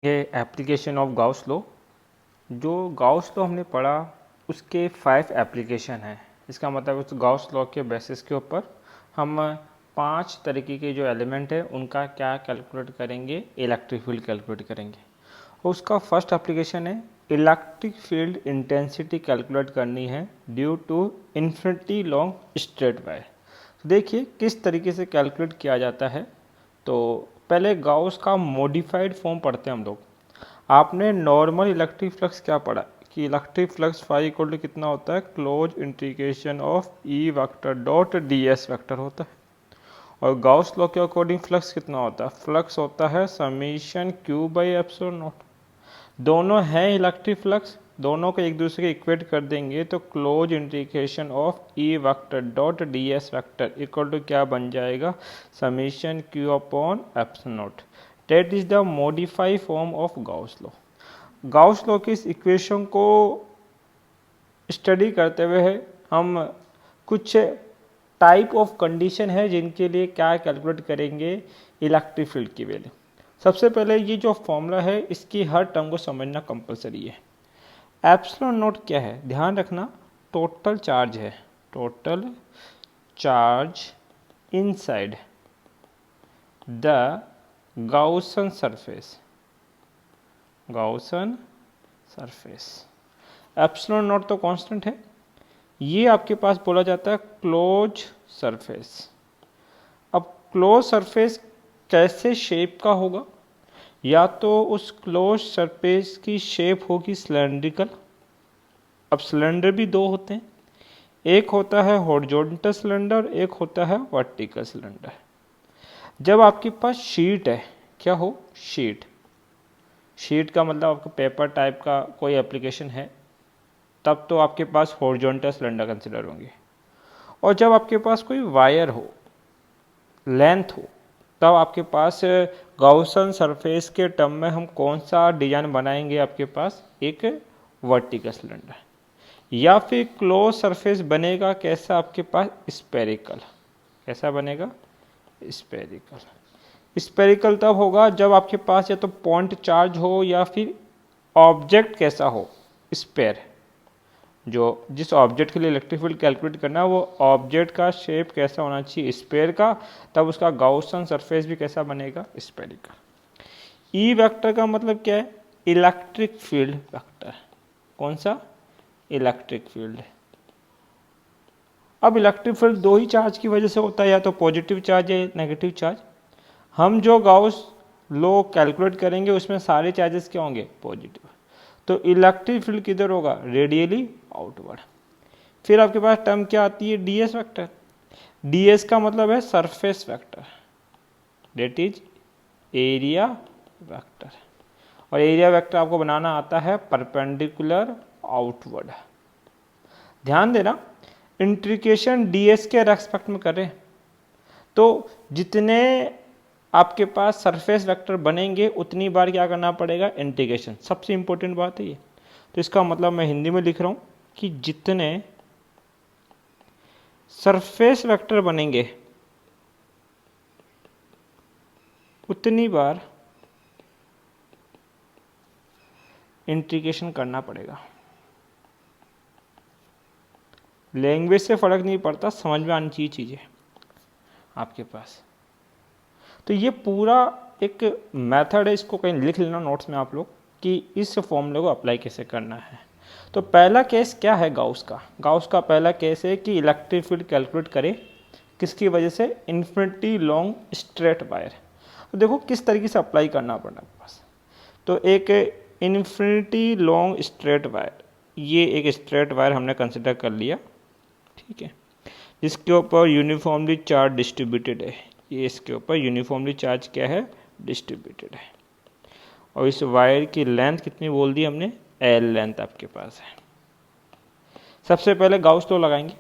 ये application of Gauss law. जो Gauss law हमने पढ़ा उसके 5 एप्लीकेशन हैं। इसका मतलब उस गाउस लॉ के बेसिस के ऊपर हम 5 तरीके के जो एलिमेंट है उनका क्या कैलकुलेट करेंगे, इलेक्ट्रिक फील्ड कैलकुलेट करेंगे। उसका फर्स्ट एप्लीकेशन है इलेक्ट्रिक फील्ड इंटेंसिटी कैलकुलेट करनी है due to infinity long straight wire. देखिए किस तरीके से कैलकुलेट किया जाता है। तो पहले गाउस का मॉडिफाइड फॉर्म पढ़ते हैं हम लोग। आपने नॉर्मल इलेक्ट्रिक फ्लक्स क्या पढ़ा कि electric flux phi equal to कितना होता है, close integration of E vector dot D S vector होता है। और गाउस लॉ के अकॉर्डिंग फ्लक्स कितना होता है, फ्लक्स होता है summation Q by epsilon naught. दोनों हैं इलेक्ट्रिक फ्लक्स, दोनों को एक दूसरे के इक्वेट कर देंगे तो close integration of E vector dot D S vector equal to क्या बन जाएगा, summation Q upon epsilon naught. That is the modified form of Gauss law. Gauss law की इस इक्वेशन को स्टडी करते हुए हम कुछ टाइप ऑफ कंडीशन है जिनके लिए क्या कैलकुलेट करेंगे, इलेक्ट्रिक फील्ड की वैल्यू। सबसे पहले ये जो फॉर्मूला है इसकी हर टर्म को समझना कंपलसरी है। एप्सिलॉन नॉट क्या है, ध्यान रखना, टोटल चार्ज है, total charge inside the Gaussian surface, Gaussian surface. Epsilon naught तो कांस्टेंट है। ये आपके पास बोला जाता है क्लोज सरफेस। अब क्लोज सरफेस कैसे शेप का होगा, या तो उस क्लोज सरफेस की शेप होगी सिलेंड्रिकल। अब सिलेंडर भी दो होते हैं, एक होता है हॉरिजॉन्टल सिलेंडर, एक होता है वर्टिकल सिलेंडर। जब आपके पास शीट है, क्या हो, शीट, शीट का मतलब आपका पेपर टाइप का कोई एप्लीकेशन है, तब तो आपके पास हॉरिजॉन्टल सिलेंडर कंसिडर होंगे। और जब आपके पास कोई वायर हो, लेंथ हो, तब आपके पास गाउसन सरफेस के टर्म में हम कौन सा डिजाइन बनाएंगे, आपके पास एक वर्टिकल सिलेंडर। या फिर क्लोज सरफेस बनेगा कैसा, आपके पास स्पेरिकल। कैसा बनेगा, स्पेरिकल। स्पेरिकल तब होगा जब आपके पास या तो पॉइंट चार्ज हो या फिर ऑब्जेक्ट कैसा हो, स्पेयर। जो जिस ऑब्जेक्ट के लिए इलेक्ट्रिक फील्ड कैलकुलेट करना है वो ऑब्जेक्ट का शेप कैसा होना चाहिए, स्पेयर का, तब उसका गाउसन सरफेस भी कैसा बनेगा, स्पेरिकल। ई वेक्टर का मतलब क्या है, इलेक्ट्रिक फील्ड वेक्टर। कौन सा, इलेक्ट्रिक फील्ड। अब इलेक्ट्रिक फील्ड दो ही चार्ज की वजह से होता है, या तो पॉजिटिव चार्ज या नेगेटिव चार्ज। हम जो गाउस लॉ कैलकुलेट करेंगे उसमें सारे चार्जेस क्या होंगे, पॉजिटिव। तो इलेक्ट्रिक फील्ड किधर होगा, रेडियली आउटवर्ड। फिर आपके पास टर्म क्या आती है, डीएस वेक्टर। डीएस का मतलब है surface vector, that is area vector. और एरिया वेक्टर आपको बनाना आता है परपेंडिकुलर आउटवर्ड। ध्यान देना, इंटीग्रेशन डीएस के रेस्पेक्ट में करें तो जितने आपके पास सरफेस वेक्टर बनेंगे उतनी बार क्या करना पड़ेगा, इंटीग्रेशन। सबसे इंपॉर्टेंट बात है ये। तो इसका मतलब मैं हिंदी में लिख रहा हूं कि जितने सरफेस वेक्टर बनेंगे उतनी बार इंटीग्रेशन करना पड़ेगा। लैंग्वेज से फर्क नहीं पड़ता, समझ में आनी चाहिए चीज़ें आपके पास। तो ये पूरा एक मेथड है, इसको कहीं लिख लेना नोट्स में आप लोग कि इस फॉर्मूले को अप्लाई कैसे करना है। तो पहला केस क्या है गाउस का, गाउस का पहला केस है कि इलेक्ट्रिक फील्ड कैलकुलेट करे किसकी वजह से, इन्फिनिटी लॉन्ग स्ट्रेट वायर। तो देखो किस तरीके से अप्लाई करना पड़ना आपके पास। तो एक इन्फिनिटी लॉन्ग स्ट्रेट वायर, ये एक स्ट्रेट वायर हमने कंसिडर कर लिया, ठीक है, जिसके ऊपर यूनिफॉर्मली चार्ज डिस्ट्रीब्यूटेड है। ये इसके ऊपर यूनिफॉर्मली चार्ज क्या है, डिस्ट्रीब्यूटेड है। और इस वायर की लेंथ कितनी बोल दी हमने, एल लेंथ आपके पास है। सबसे पहले गाउस लॉ लगाएंगे।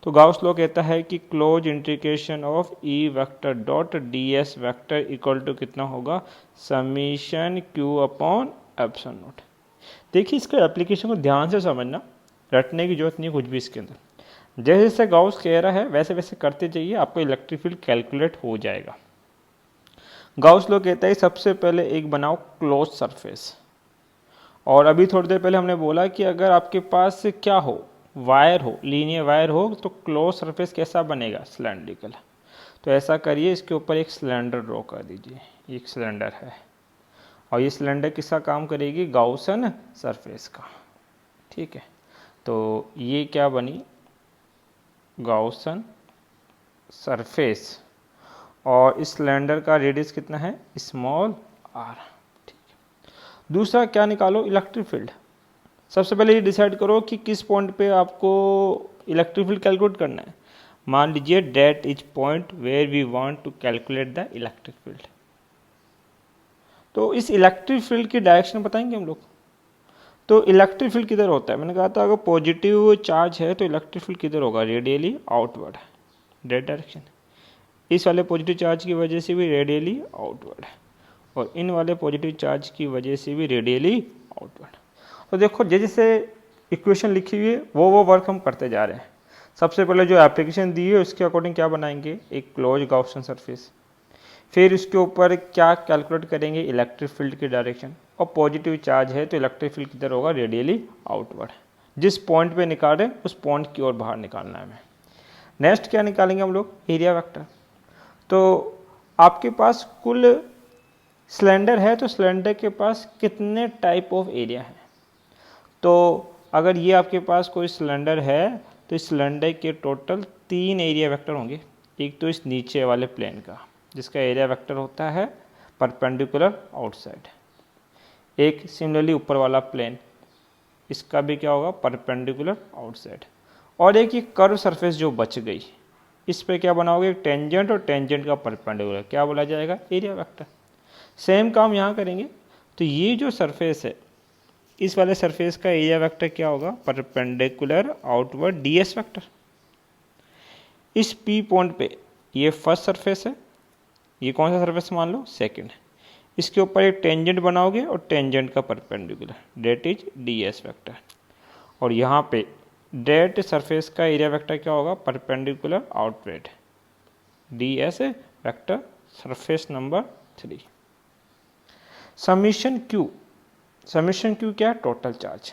तो गाउस लॉ कहता है कि close integration of E vector dot D S vector equal to कितना होगा, summation Q upon epsilon naught. देखिए इसका एप्लीकेशन को ध्यान से समझना, रटने की जरूरत नहीं कुछ भी इसके अंदर। जैसे जैसे गाउस कह रहा है वैसे वैसे करते जाइए, आपको इलेक्ट्रिक फील्ड कैलकुलेट हो जाएगा। गाउस लॉ कहता है सबसे पहले एक बनाओ क्लोज सरफेस। और अभी थोड़ी देर पहले हमने बोला कि अगर आपके पास क्या हो, वायर हो, लीनियर वायर हो, तो क्लोज सरफेस कैसा बनेगा, सिलेंड्रिकल। तो ऐसा करिए, इसके ऊपर एक सिलेंडर ड्रॉ कर दीजिए। एक सिलेंडर है और ये सिलेंडर किसका काम करेगी, गाउसन सरफेस का। ठीक है, तो ये क्या बनी, गाउसन सरफेस। और इस सिलेंडर का रेडियस कितना है, स्मॉल आर। ठीक है, दूसरा क्या निकालो, इलेक्ट्रिक फील्ड। सबसे पहले ये डिसाइड करो कि किस पॉइंट पे आपको इलेक्ट्रिक फील्ड कैलकुलेट करना है। मान लीजिए that is point where we want to calculate the electric field. तो इस इलेक्ट्रिक फील्ड की डायरेक्शन बताएंगे हम लोग। तो इलेक्ट्रिक फील्ड किधर होता है, मैंने कहा था अगर पॉजिटिव चार्ज है तो इलेक्ट्रिक फील्ड किधर होगा, रेडियली आउटवर्ड, डेट डायरेक्शन। इस वाले पॉजिटिव चार्ज की वजह से भी रेडियली आउटवर्ड, और इन वाले पॉजिटिव चार्ज की वजह से भी रेडियली आउटवर्ड। तो देखो जैसे इक्वेशन लिखी हुई है वो वर्क हम करते जा रहे हैं। सबसे पहले जो एप्लीकेशन दी है उसके अकॉर्डिंग क्या बनाएंगे, एक क्लोज गाउसन सरफेस। फिर उसके ऊपर क्या कैलकुलेट करेंगे, इलेक्ट्रिक फील्ड की डायरेक्शन। और पॉजिटिव चार्ज है तो इलेक्ट्रिक फील्ड किधर होगा, रेडियली आउटवर्ड। जिस पॉइंट पे निकाल रहे हैं उस पॉइंट की ओर बाहर निकालना है हमें। नेक्स्ट क्या निकालेंगे हम लोग, एरिया वेक्टर। तो आपके पास कुल सिलेंडर है तो सिलेंडर के पास कितने टाइप ऑफ एरिया है। तो अगर ये आपके पास कोई सिलेंडर है तो इस सिलेंडर के टोटल 3 एरिया वेक्टर होंगे। एक तो इस नीचे वाले प्लेन का जिसका एरिया वेक्टर होता है परपेंडिकुलर आउटसाइड। एक सिमिलरली ऊपर वाला प्लेन, इसका भी क्या होगा, परपेंडिकुलर आउटसाइड। और एक ये कर्व सरफेस जो बच गई, इस पे क्या बनाओगे, टेंजेंट, और टेंजेंट का परपेंडिकुलर क्या बोला जाएगा, एरिया वेक्टर। सेम काम यहाँ करेंगे। तो ये जो सरफेस है, इस वाले सरफेस का एरिया वेक्टर क्या होगा, परपेंडिकुलर आउटवर्ड डीएस वेक्टर। इस पी पॉइंट पे ये फर्स्ट सरफेस है, ये कौन सा सरफेस मान लो, सेकंड। इसके ऊपर एक टेंजेंट बनाओगे और टेंजेंट का perpendicular, that is DS vector. और यहाँ पे डेट सरफेस का एरिया वेक्टर क्या होगा, perpendicular outward DS vector, surface number 3। Summation Q, summation Q क्या है, टोटल चार्ज।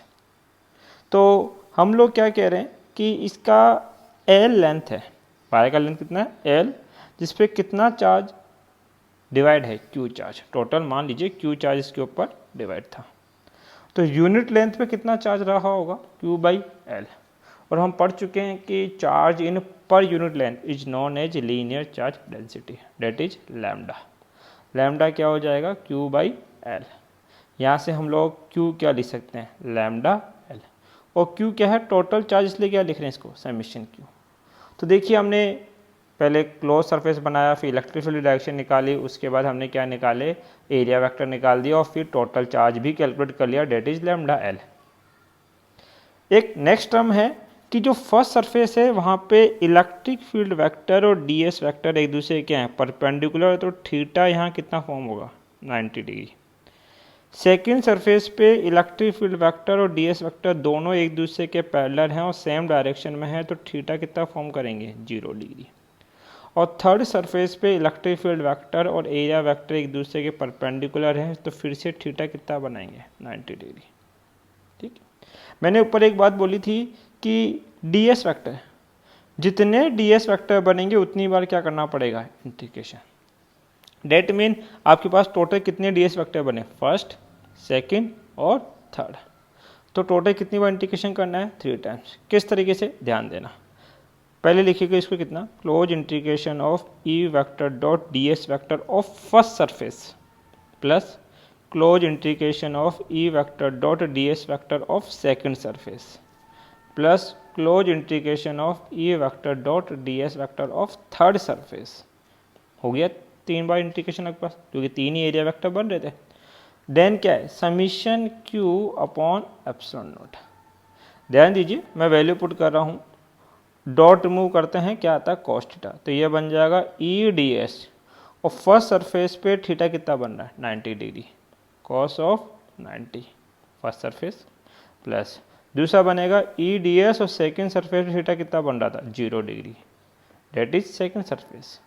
तो हम लोग क्या कह रहे हैं कि इसका एल लेंथ है, वायर का लेंथ कितना है, एल, जिसपे कितना चार्ज डिवाइड है, क्यू चार्ज। टोटल मान लीजिए क्यू चार्ज इसके ऊपर डिवाइड था। तो यूनिट लेंथ पे कितना चार्ज रहा होगा, क्यू बाई एल। और हम पढ़ चुके हैं कि charge in per unit length is known as linear charge density, that is lambda. Lambda क्या हो जाएगा, क्यू बाई एल। यहाँ से हम लोग क्यू क्या लिख सकते हैं, लैम्डा एल। और क्यू क्या है, टोटल चार्ज, इसलिए क्या लिख रहे हैं इसको, समेशन क्यू। तो देखिए हमने पहले क्लोज सरफेस बनाया, फिर इलेक्ट्रिक फील्ड डायरेक्शन निकाली, उसके बाद हमने क्या निकाले, एरिया वेक्टर निकाल दिया, और फिर टोटल चार्ज भी कैलकुलेट कर लिया, डेट इज लैम्डा एल। एक नेक्स्ट टर्म है कि जो फर्स्ट सरफेस है वहाँ पे इलेक्ट्रिक फील्ड वेक्टर और डीएस वेक्टर एक दूसरे के हैं परपेंडिकुलर, तो थीटा यहाँ कितना फॉर्म होगा, 90 डिग्री। सेकेंड सरफेस पे इलेक्ट्रिक फील्ड वेक्टर और डीएस वेक्टर दोनों एक दूसरे के पैरेलल हैं और सेम डायरेक्शन में है, तो थीटा कितना फॉर्म करेंगे, 0 डिग्री। और थर्ड सरफेस पे इलेक्ट्रिक फील्ड वेक्टर और एरिया वेक्टर एक दूसरे के परपेंडिकुलर हैं, तो फिर से थीटा कितना बनाएंगे, 90 डिग्री। ठीक, मैंने ऊपर एक बात बोली थी कि डीएस वेक्टर, जितने डीएस वेक्टर बनेंगे उतनी बार क्या करना पड़ेगा, इंटीग्रेशन। डेट मीन आपके पास टोटल कितने डीएस वेक्टर बने, फर्स्ट, सेकंड और थर्ड। तो टोटल कितनी बार इंटीग्रेशन करना है, 3 टाइम्स। किस तरीके से, ध्यान देना। पहले लिखिएगा इसको कितना, close integration of E vector dot DS vector of first surface plus close integration of E vector dot DS vector of second surface plus close integration of E vector dot DS vector of third surface. हो गया 3 बार integration आपके पास, क्योंकि 3 ही area vector बन रहे थे। Then क्या है, summation Q upon epsilon not. ध्यान दीजिए मैं वैल्यू पुट कर रहा हूँ, डॉट रिमूव करते हैं, क्या आता है, कॉस थीटा। तो ये बन जाएगा ई डी एस, और फर्स्ट सरफेस पे थीटा कितना बन रहा है, 90 degree, cos of 90 first surface, plus दूसरा बनेगा ई डी एस, और सेकेंड सरफेस पे थीटा कितना बन रहा था, 0 degree, that is second surface.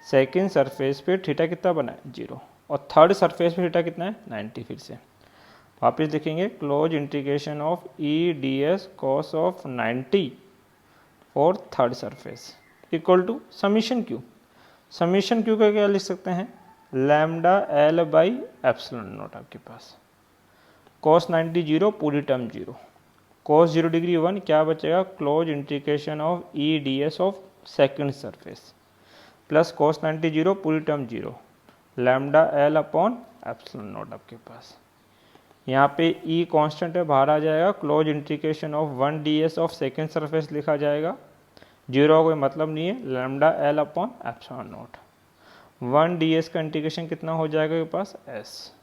Second surface पे थीटा कितना बना है 0, और थर्ड सरफेस पे थीटा कितना है 90। फिर से वापस लिखेंगे, close integration of E D S cos of 90 for third surface equal to summation Q. Summation Q का क्या लिख सकते हैं, lambda L by epsilon naught. आपके पास कॉस 90 0, पूरी टर्म 0, कॉस 0 डिग्री 1, क्या बचेगा, close integration of E D s of second surface plus cos 90 0, पूरी term 0, lambda L upon epsilon naught. आपके पास यहाँ पे ई कांस्टेंट है, बाहर आ जाएगा, close integration of 1 d s of second surface लिखा जाएगा, 0 का कोई मतलब नहीं है, lambda L upon epsilon naught. 1 d s का इंटीग्रेशन कितना हो जाएगा आपके पास, s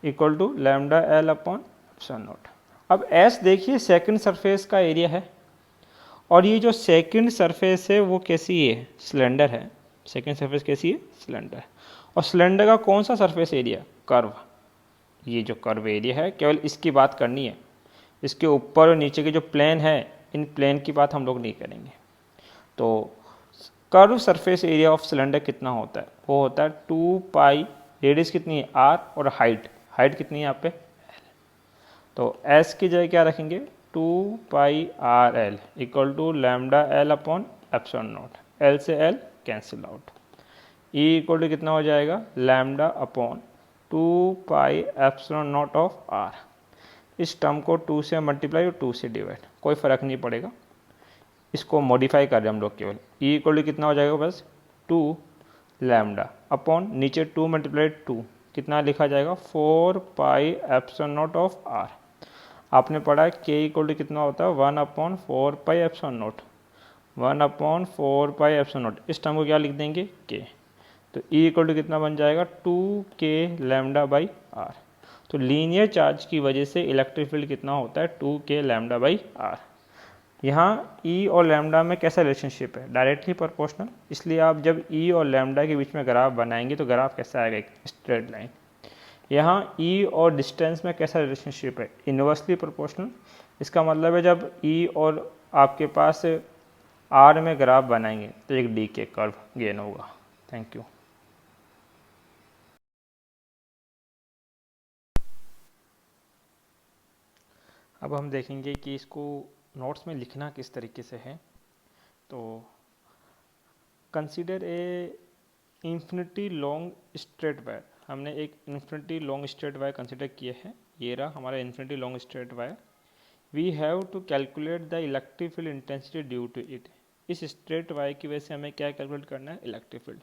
equal to lambda L upon epsilon naught. अब एस देखिए सेकेंड सरफेस का एरिया है, और ये जो सेकेंड सरफेस है वो कैसी है, सिलेंडर है। सेकेंड सरफेस कैसी है, सिलेंडर। और सिलेंडर का कौन सा सरफेस एरिया, कर्व। ये जो कर्व एरिया है केवल इसकी बात करनी है, इसके ऊपर और नीचे के जो प्लेन है इन प्लेन की बात हम लोग नहीं करेंगे। तो curve surface area of cylinder कितना होता है, वो होता है 2 पाई, रेडियस कितनी है r, और हाइट कितनी है यहाँ पे, तो s की जगह क्या रखेंगे, 2 pi R L equal to lambda L upon epsilon naught. L से l cancel out, E equal to कितना हो जाएगा, lambda upon 2 pi epsilon naught of r। इस टर्म को 2 से मल्टीप्लाई और 2 से डिवाइड, कोई फ़र्क नहीं पड़ेगा, इसको मॉडिफाई कर रहे हैं हम लोग केवल। E इक्वल टू कितना हो जाएगा, बस 2 लैम्डा अपॉन नीचे 2 मल्टीप्लाई 2 कितना लिखा जाएगा, 4 pi epsilon naught of r। आपने पढ़ा है K इक्वल टू कितना होता है, 1 upon 4 pi epsilon naught, 1 upon 4 pi epsilon not. इस टर्म को क्या लिख देंगे, K। तो E इक्वल टू कितना बन जाएगा, 2K लैम्डा बाई r। तो लीनियर चार्ज की वजह से इलेक्ट्रिक फील्ड कितना होता है, 2K लैम्डा बाई r। यहाँ E और लैम्डा में कैसा रिलेशनशिप है, डायरेक्टली प्रोपोर्शनल। इसलिए आप जब E और लैम्डा के बीच में ग्राफ बनाएंगे तो ग्राफ कैसा आएगा, एक स्ट्रेट लाइन। यहाँ E और डिस्टेंस में कैसा रिलेशनशिप है, इन्वर्सली प्रोपोर्शनल। इसका मतलब है जब E और आपके पास R में ग्राफ बनाएंगे तो एक डी के कर्व गेन होगा। Thank you. अब हम देखेंगे कि इसको नोट्स में लिखना किस तरीके से है। तो consider a infinity long straight wire, हमने एक infinity long straight wire consider किया है, ये रहा हमारा infinity long straight wire. We have to calculate the electric field intensity due to it. इस स्ट्रेट वायर की वजह से हमें क्या कैलकुलेट करना है, इलेक्ट्रिक फील्ड।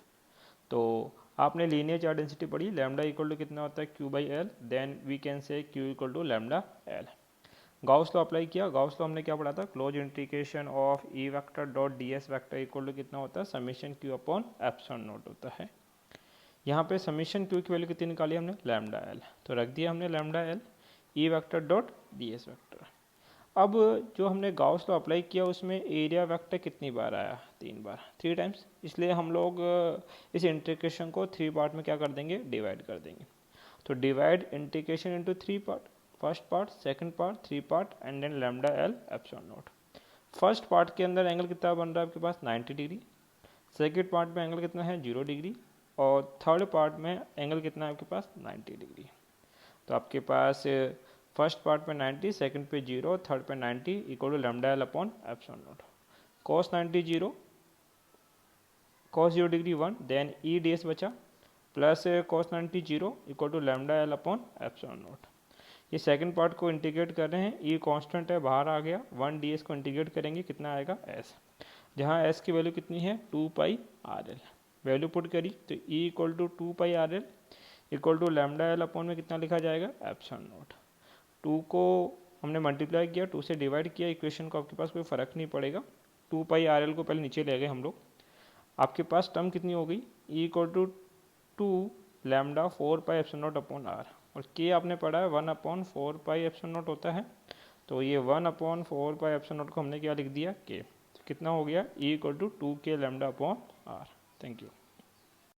तो आपने लीनियर चार्ज डेंसिटी पढ़ी, लैम्डा इक्वल टू कितना होता है, Q by L, then we can say Q equal to lambda L. Gauss law apply किया, गाउस लॉ हमने क्या पढ़ा था, close integration of E vector dot D S vector equal to कितना होता है, summation Q upon epsilon naught होता है। यहाँ पे समीशन क्यू की वैल्यू कितनी निकाली हमने, लैम्डा एल, तो रख दिया हमने lambda L E vector dot D S vector. अब जो हमने गाउस लॉ अप्लाई किया उसमें एरिया वेक्टर कितनी बार आया, 3 बार, 3 टाइम्स। इसलिए हम लोग इस इंटीग्रेशन को 3 पार्ट में क्या कर देंगे, डिवाइड कर देंगे। तो divide integration into 3 part, first part, second part, 3 part, and then lambda L epsilon not. First part के अंदर एंगल कितना बन रहा है आपके पास, 90 डिग्री। सेकंड पार्ट में एंगल कितना है, 0 डिग्री। और थर्ड पार्ट में एंगल कितना है आपके पास, 90 डिग्री। तो आपके पास फर्स्ट पार्ट में 90, सेकंड पे 0, थर्ड पे 90 equal to lambda L upon epsilon naught. Cos 90 0, cos 0 degree 1, then e D s बचा, plus cos 90 0 equal to lambda L upon epsilon naught. ये सेकंड पार्ट को इंटीग्रेट कर रहे हैं, ई कांस्टेंट है बाहर आ गया, 1 डी एस को इंटीग्रेट करेंगे कितना आएगा, एस, जहाँ एस की वैल्यू कितनी है, 2 pi are L. Value put करी तो E equal to 2 pi R L equal to lambda L upon में कितना लिखा जाएगा, एप्सिलॉन नॉट। 2 को हमने मल्टीप्लाई किया, 2 से डिवाइड किया, इक्वेशन को आपके पास कोई फ़र्क नहीं पड़ेगा। 2 पाई आर एल को पहले नीचे ले गए हम लोग, आपके पास टर्म कितनी हो गई, E equal to 2 lambda 4 pi epsilon naught upon R, और के आपने पढ़ा है 1 अपॉन 4 पाई एप्सिलॉन नॉट होता है। तो ये 1 अपॉन 4 पाई एप्सिलॉन नॉट को हमने क्या लिख दिया, के। तो कितना हो गया, E equal to 2K lambda upon R. Thank you.